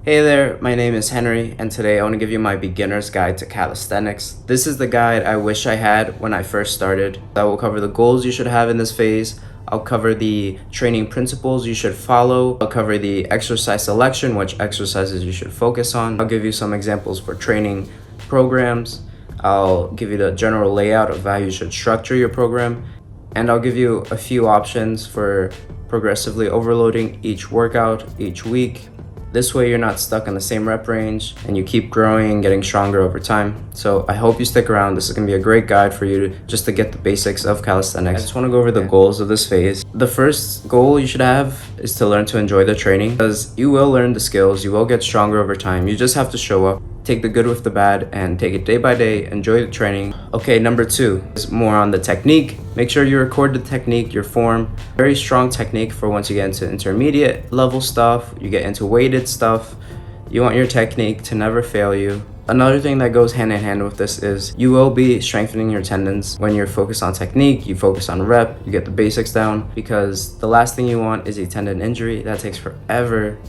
Hey there, my name is Henry, and today I want to give you my beginner's guide to calisthenics. This is the guide I wish I had when I first started. I will cover the goals you should have in this phase. I'll cover the training principles you should follow. I'll cover the exercise selection, which exercises you should focus on. I'll give you some examples for training programs. I'll give you the general layout of how you should structure your program. And I'll give you a few options for progressively overloading each workout each week. This way you're not stuck in the same rep range and you keep growing and getting stronger over time. So I hope you stick around. This is going to be a great guide for you to get the basics of calisthenics. I just want to go over the goals of this phase. The first goal you should have is to learn to enjoy the training, because you will learn the skills, you will get stronger over time. You just have to show up. Take the good with the bad and take it day by day. Enjoy the training. Okay, number 2 is more on the technique. Make sure you record the technique, your form. Very strong technique for once you get into intermediate level stuff, you get into weighted stuff. You want your technique to never fail you. Another thing that goes hand in hand with this is you will be strengthening your tendons. When you're focused on technique, you focus on rep, you get the basics down, because the last thing you want is a tendon injury. That takes forever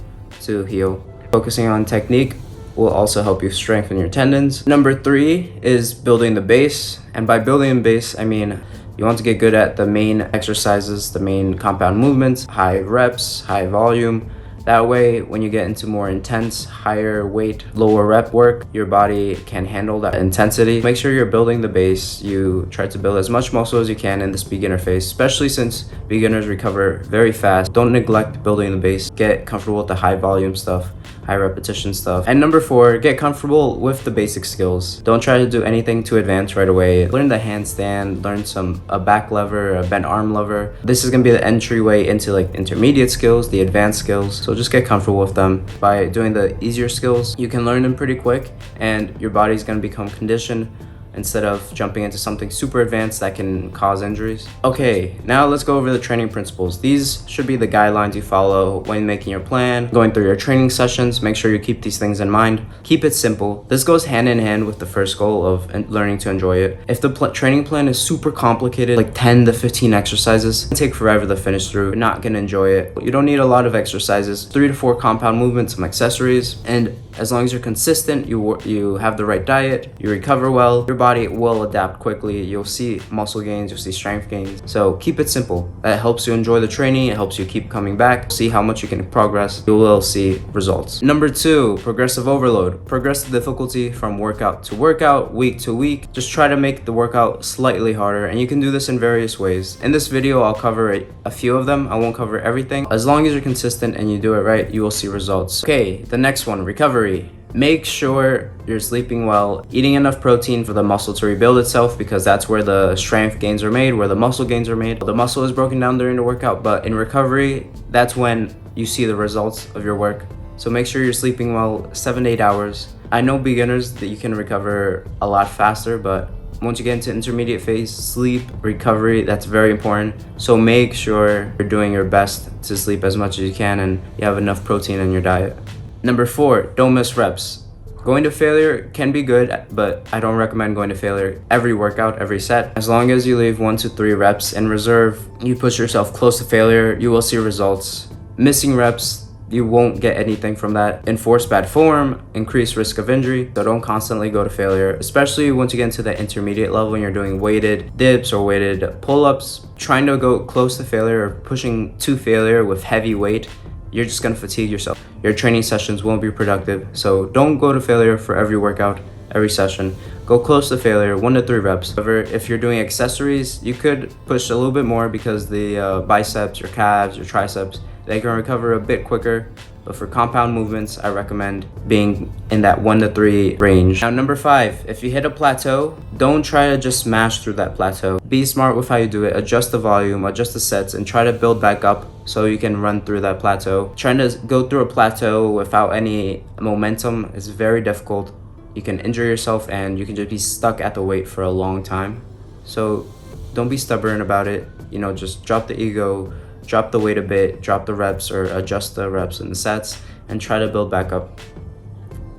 to heal. Focusing on technique will also help you strengthen your tendons. Number 3 is building the base. And by building the base, I mean you want to get good at the main exercises, the main compound movements, high reps, high volume. That way, when you get into more intense, higher weight, lower rep work, your body can handle that intensity. Make sure you're building the base. You try to build as much muscle as you can in this beginner phase, especially since beginners recover very fast. Don't neglect building the base. Get comfortable with the high volume stuff, high repetition stuff. And number 4, get comfortable with the basic skills. Don't try to do anything too advanced right away. Learn the handstand, learn a back lever, a bent arm lever. This is gonna be the entryway into like intermediate skills, the advanced skills. So just get comfortable with them. By doing the easier skills, you can learn them pretty quick and your body's gonna become conditioned instead of jumping into something super advanced that can cause injuries. Okay, now let's go over the training principles. These should be the guidelines you follow when making your plan, going through your training sessions. Make sure you keep these things in mind. Keep it simple. This goes hand in hand with the first goal of learning to enjoy it. If the training plan is super complicated, like 10 to 15 exercises, it'll take forever to finish through. You're not gonna enjoy it. You don't need a lot of exercises, 3 to 4 compound movements, some accessories, and as long as you're consistent, you have the right diet, you recover well, your body will adapt quickly. You'll see muscle gains, you'll see strength gains. So keep it simple. That helps you enjoy the training. It helps you keep coming back. See how much you can progress. You will see results. Number 2, progressive overload. Progress the difficulty from workout to workout, week to week. Just try to make the workout slightly harder, and you can do this in various ways. In this video, I'll cover a few of them. I won't cover everything. As long as you're consistent and you do it right, you will see results. Okay, the next one, recovery. Make sure you're sleeping well, eating enough protein for the muscle to rebuild itself, because that's where the strength gains are made, where the muscle gains are made. The muscle is broken down during the workout, but in recovery, that's when you see the results of your work. So make sure you're sleeping well, 7 to 8 hours. I know beginners that you can recover a lot faster, but once you get into intermediate phase, sleep, recovery, that's very important. So make sure you're doing your best to sleep as much as you can and you have enough protein in your diet. Number 4, don't miss reps. Going to failure can be good, but I don't recommend going to failure every workout, every set. As long as you leave 1 to 3 reps in reserve, you push yourself close to failure, you will see results. Missing reps, you won't get anything from that. Enforce bad form, increase risk of injury. So don't constantly go to failure, especially once you get into the intermediate level when you're doing weighted dips or weighted pull-ups. Trying to go close to failure or pushing to failure with heavy weight, you're just gonna fatigue yourself. Your training sessions won't be productive. So don't go to failure for every workout, every session. Go close to failure, 1 to 3 reps. However, if you're doing accessories, you could push a little bit more, because the biceps, your calves, your triceps, they can recover a bit quicker. But for compound movements, I recommend being in that 1 to 3 range. Now, number 5, if you hit a plateau, don't try to just smash through that plateau. Be smart with how you do it. Adjust the volume, adjust the sets, and try to build back up so you can run through that plateau. Trying to go through a plateau without any momentum is very difficult. You can injure yourself and you can just be stuck at the weight for a long time. So don't be stubborn about it. Just drop the ego, drop the weight a bit, drop the reps or adjust the reps and the sets, and try to build back up.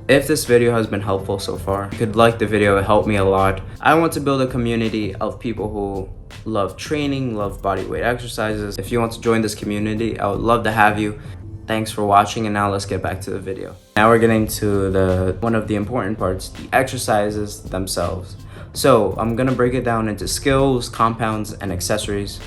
If this video has been helpful so far, you could like the video, it helped me a lot. I want to build a community of people who love training, love bodyweight exercises. If you want to join this community, I would love to have you. Thanks for watching, and now let's get back to the video. Now we're getting to one of the important parts, the exercises themselves. So I'm gonna break it down into skills, compounds, and accessories.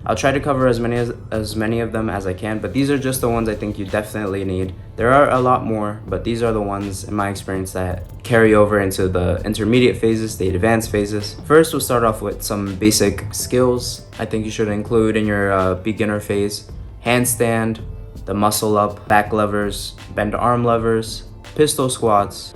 I'll try to cover as many of them as I can, but these are just the ones I think you definitely need. There are a lot more, but these are the ones in my experience that carry over into the intermediate phases, the advanced phases. First, we'll start off with some basic skills I think you should include in your beginner phase. Handstand, the muscle up, back levers, bend arm levers, pistol squats,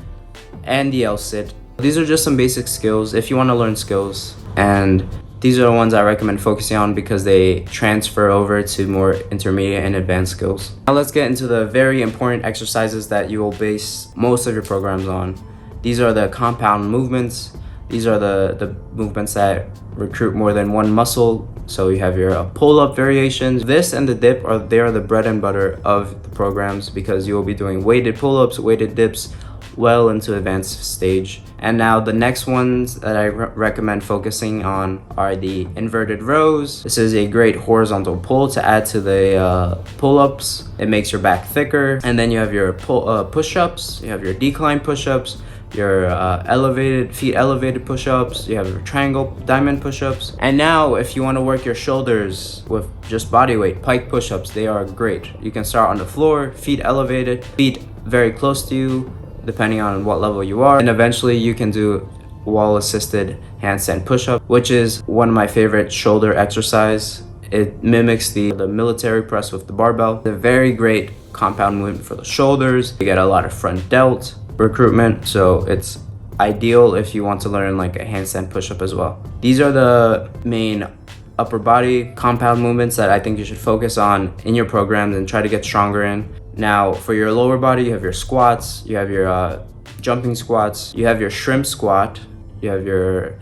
and the L-sit. These are just some basic skills if you want to learn skills, and these are the ones I recommend focusing on because they transfer over to more intermediate and advanced skills. Now let's get into the very important exercises that you will base most of your programs on. These are the compound movements. These are the movements that recruit more than one muscle. So you have your pull-up variations. This and the dip are the bread and butter of the programs because you will be doing weighted pull-ups, weighted dips, well into advanced stage. And now the next ones that I recommend focusing on are the inverted rows. This is a great horizontal pull to add to the pull-ups. It makes your back thicker. And then you have your push-ups, you have your decline push-ups, your feet elevated push-ups, you have your triangle diamond push-ups. And now if you want to work your shoulders with just body weight, pike push-ups, they are great. You can start on the floor, feet elevated, feet very close to you, depending on what level you are, and eventually you can do wall assisted handstand push-up, which is one of my favorite shoulder exercise. It mimics the military press with the barbell. It's a very great compound movement for the shoulders. You get a lot of front delt recruitment, so it's ideal if you want to learn like a handstand push-up as well. These are the main upper body compound movements that I think you should focus on in your programs and try to get stronger in. Now for your lower body, you have your squats, you have your jumping squats, you have your shrimp squat, you have your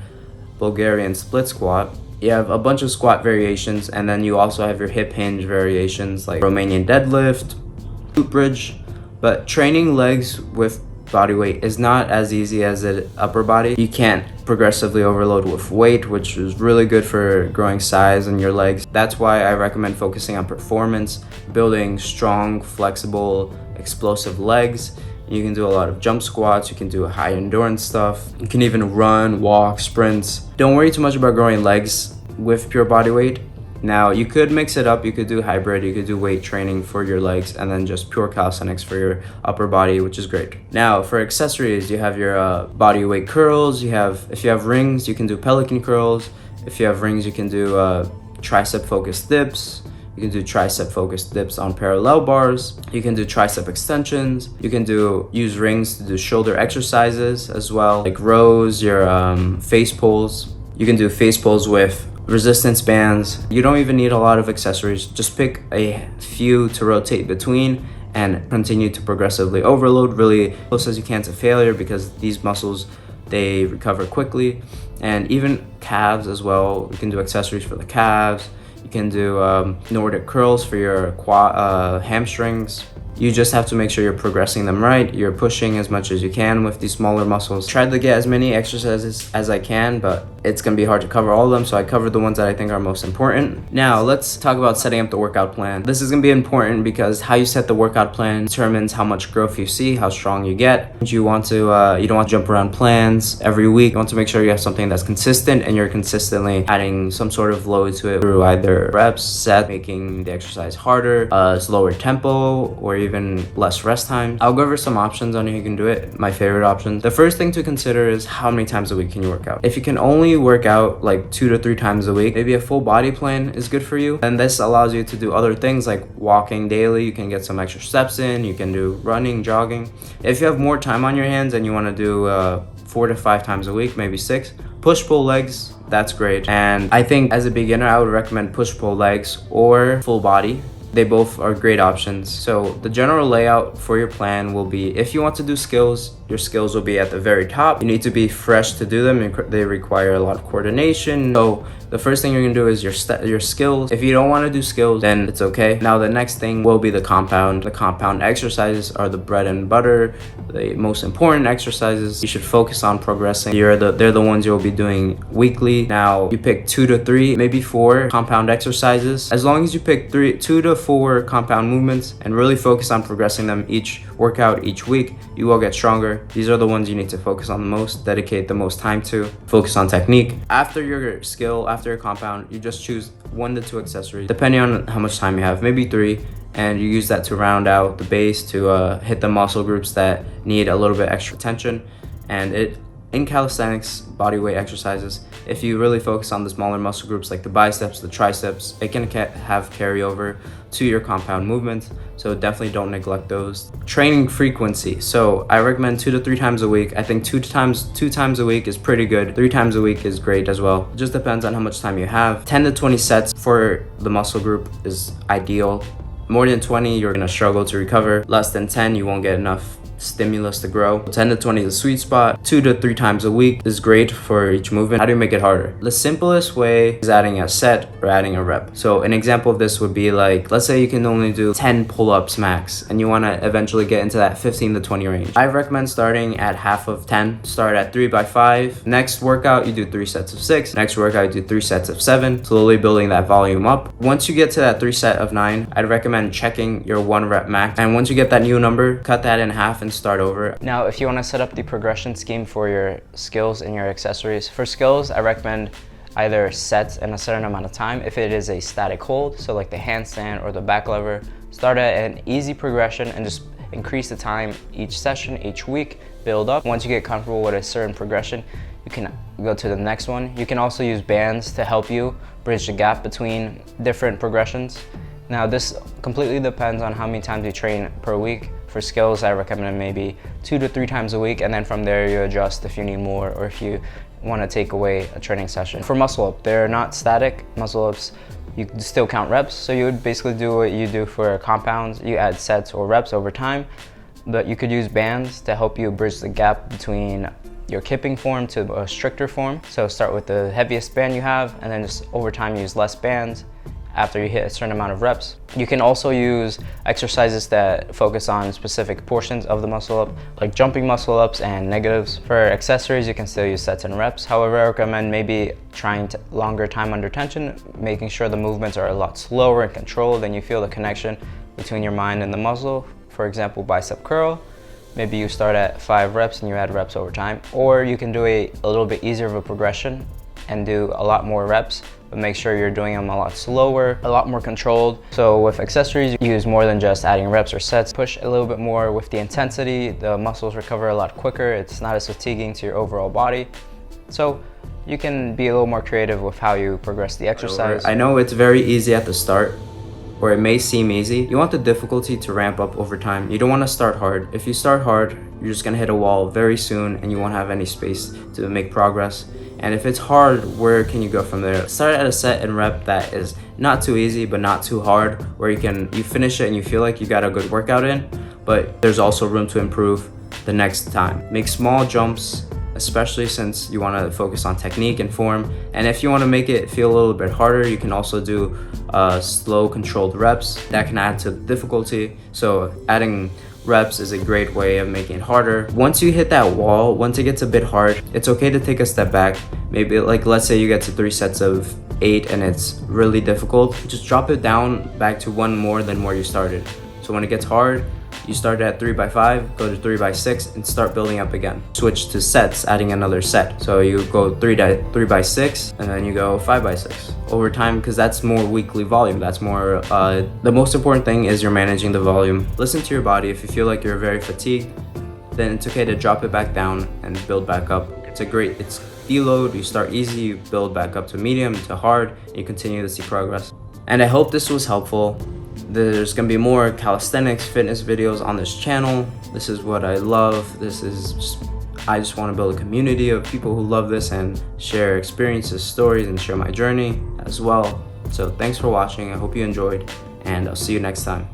Bulgarian split squat, you have a bunch of squat variations, and then you also have your hip hinge variations like Romanian deadlift, glute bridge. But training legs with body weight is not as easy as the upper body. You can't progressively overload with weight, which is really good for growing size in your legs. That's why I recommend focusing on performance, building strong, flexible, explosive legs. You can do a lot of jump squats, you can do high endurance stuff, you can even run, walk, sprints. Don't worry too much about growing legs with pure body weight. Now you could mix it up, you could do hybrid, you could do weight training for your legs and then just pure calisthenics for your upper body, which is great. Now for accessories, you have your body weight curls, if you have rings, you can do pelican curls. If you have rings, you can do tricep focused dips. You can do tricep focused dips on parallel bars. You can do tricep extensions. You can use rings to do shoulder exercises as well, like rows, your face pulls. You can do face pulls with resistance bands. You don't even need a lot of accessories. Just pick a few to rotate between and continue to progressively overload really close as you can to failure, because these muscles, they recover quickly. And even calves as well. You can do accessories for the calves. You can do Nordic curls for your hamstrings. You just have to make sure you're progressing them right. You're pushing as much as you can with these smaller muscles. Try to get as many exercises as I can, but it's gonna be hard to cover all of them, so I covered the ones that I think are most important. Now let's talk about setting up the workout plan. This is gonna be important because how you set the workout plan determines how much growth you see, how strong you get. You don't want to jump around plans every week. You want to make sure you have something that's consistent and you're consistently adding some sort of load to it through either reps, set, making the exercise harder, slower tempo, or even less rest time. I'll go over some options on how you can do it, my favorite options. The first thing to consider is how many times a week can you work out. If you can only work out like 2 to 3 times a week, maybe a full body plan is good for you. And this allows you to do other things like walking daily. You can get some extra steps in. You can do running, jogging. If you have more time on your hands and you want to do 4 to 5 times a week, maybe 6, push-pull legs, that's great. And I think as a beginner, I would recommend push-pull legs or full body. They both are great options. So the general layout for your plan will be, if you want to do skills, your skills will be at the very top. You need to be fresh to do them, and they require a lot of coordination. So the first thing you're gonna do is your skills. If you don't want to do skills, then it's okay. Now the next thing will be the compound. The compound exercises are the bread and butter, the most important exercises. You should focus on progressing. They're the ones you'll be doing weekly. Now you pick 2 to 3, maybe 4 compound exercises. As long as you pick 2 to 4 compound movements and really focus on progressing them each workout, each week, you will get stronger. These are the ones you need to focus on the most, dedicate the most time to, focus on technique. After your skill, after your compound, you just choose 1 to 2 accessories, depending on how much time you have, maybe 3, and you use that to round out the base, to hit the muscle groups that need a little bit extra attention. And in calisthenics bodyweight exercises, if you really focus on the smaller muscle groups like the biceps, the triceps, it can have carryover to your compound movement, so definitely don't neglect those. Training frequency, so I recommend 2 to 3 times a week. I think two times a week is pretty good. 3 times a week is great as well. It just depends on how much time you have. 10 to 20 sets for the muscle group is ideal. More than 20, you're gonna struggle to recover. Less than 10, you won't get enough stimulus to grow. 10 to 20 is the sweet spot. 2 to 3 times a week is great for each movement. How do you make it harder? The simplest way is adding a set or adding a rep. So an example of this would be like, let's say you can only do 10 pull-ups max and you want to eventually get into that 15 to 20 range. I recommend starting at half of 10. Start at 3 by 5. Next workout, you do 3 sets of 6. Next workout, you do 3 sets of 7. Slowly building that volume up. Once you get to that 3 set of 9, I'd recommend checking your 1 rep max. And once you get that new number, cut that in half and start over. Now, if you want to set up the progression scheme for your skills and your accessories, for skills, I recommend either sets in a certain amount of time. If it is a static hold, so like the handstand or the back lever, start at an easy progression and just increase the time each session, each week, build up. Once you get comfortable with a certain progression, you can go to the next one. You can also use bands to help you bridge the gap between different progressions. Now, this completely depends on how many times you train per week. For skills, I recommend maybe 2 to 3 times a week, and then from there you adjust if you need more or if you want to take away a training session. For muscle up, they're not static. Muscle ups, you still count reps, so you would basically do what you do for compounds. You add sets or reps over time, but you could use bands to help you bridge the gap between your kipping form to a stricter form. So start with the heaviest band you have, and then just over time use less bands after you hit a certain amount of reps. You can also use exercises that focus on specific portions of the muscle up, like jumping muscle ups and negatives. For accessories, you can still use sets and reps. However, I recommend maybe trying longer time under tension, making sure the movements are a lot slower and controlled, and you feel the connection between your mind and the muscle. For example, bicep curl. Maybe you start at 5 reps and you add reps over time. Or you can do a little bit easier of a progression and do a lot more reps, but make sure you're doing them a lot slower, a lot more controlled. So with accessories, you use more than just adding reps or sets. Push a little bit more with the intensity. The muscles recover a lot quicker. It's not as fatiguing to your overall body. So you can be a little more creative with how you progress the exercise. I know it's very easy at the start, or it may seem easy. You want the difficulty to ramp up over time. You don't want to start hard. If you start hard, you're just gonna hit a wall very soon and you won't have any space to make progress. And if it's hard, where can you go from there? Start at a set and rep that is not too easy, but not too hard, where you finish it and you feel like you got a good workout in, but there's also room to improve the next time. Make small jumps, especially since you want to focus on technique and form. And if you want to make it feel a little bit harder, you can also do slow controlled reps. That can add to difficulty. So adding reps is a great way of making it harder. Once you hit that wall, once it gets a bit hard, it's okay to take a step back. Maybe like, let's say you get to 3 sets of 8 and it's really difficult, just drop it down back to 1 more than where you started. So when it gets hard, you start at 3 by 5, go to 3 by 6, and start building up again. Switch to sets, adding another set. So you go 3 by 6, and then you go 5 by 6 over time, because that's more weekly volume. That's more, the most important thing is you're managing the volume. Listen to your body. If you feel like you're very fatigued, then it's okay to drop it back down and build back up. It's deload. You start easy, you build back up to medium, to hard, and you continue to see progress. And I hope this was helpful. There's gonna be more calisthenics fitness videos on this channel. This is what I love. I just want to build a community of people who love this and share experiences, stories, and share my journey as well. So thanks for watching. I hope you enjoyed, and I'll see you next time.